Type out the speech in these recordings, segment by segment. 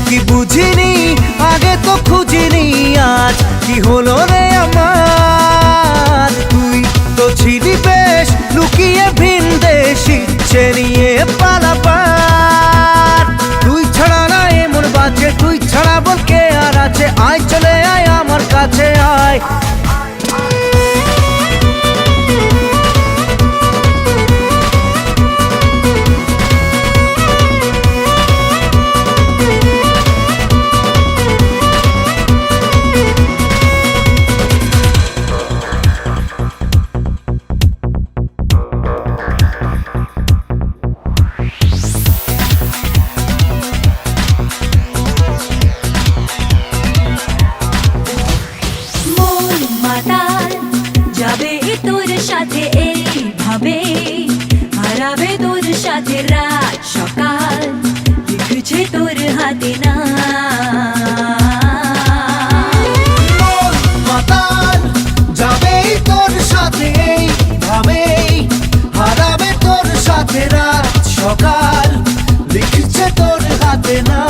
কি বুঝিনি আগে তো খুঁজিনি, আজ কি হলো রে আমার। তুই তো ছিলি বেশ লুকিয়ে ভিন দেশ, ইচ্ছে নিয়ে পালাবার। তুই ছাড়া না এমন বাঁচে, তুই ছাড়া বল কে আর আছে। আয় চলে আয় আমার কাছে আয়। যাবে তোর সাথে এইভাবে, হারাবে তোর সাথে রাত সকাল, লিখছে তোর হাতে না। যাবে তোর সাথে এইভাবে, হারাবে তোর সাথে রাত সকাল, লিখছে তোর হাতে না।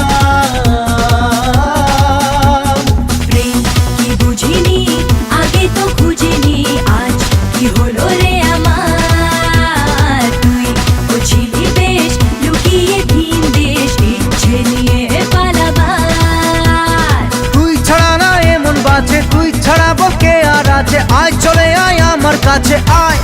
তুই ছাড়া বল কে আর আছে। আয় চলে আয় আমার কাছে আয়।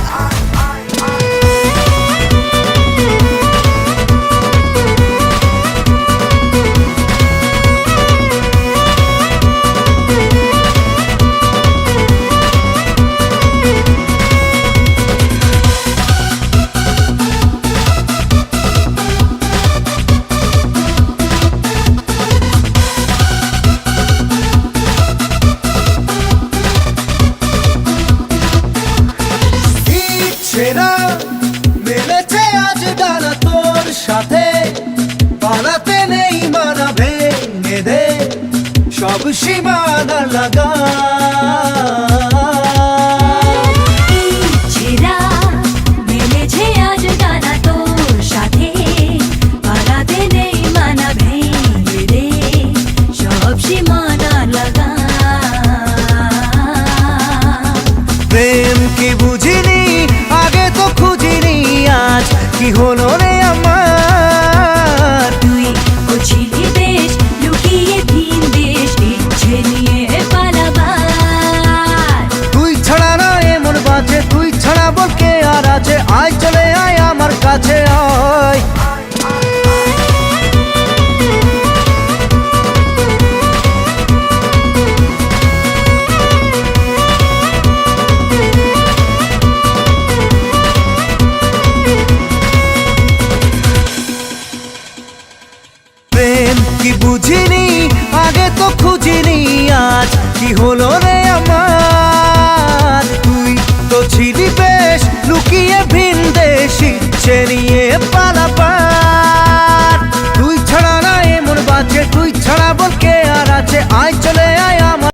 মেলেছে আজ ডানা তোর সাথে, পালাতে নেই মানা, ভেঙে দে সব সীমানা লাগা। মেলেছে আজ ডানা তোর সাথে, পালাতে নেই মানা, ভেঙে দে সব সীমানা লাগা। প্রেম কি বুঝিনি আগে তো খুঁজিনি, আজ কি হলো রে আমার। তুই ও ছিলি বেশ লুকিয়ে ভিন দেশ, ইচ্ছে নিয়ে পালাবার। তুই ছাড়া না এমন বাঁচে, তুই ছাড়া বল কে আর আছে। আয় চলে আয় আমার কাছে আয়। কি বুঝিনি আগে তো খুঁজিনি, আজ কি হলো রে আমার। তুই তো ছিলি বেশ লুকিয়ে ভিন দেশ, ইচ্ছে নিয়ে পালাবার।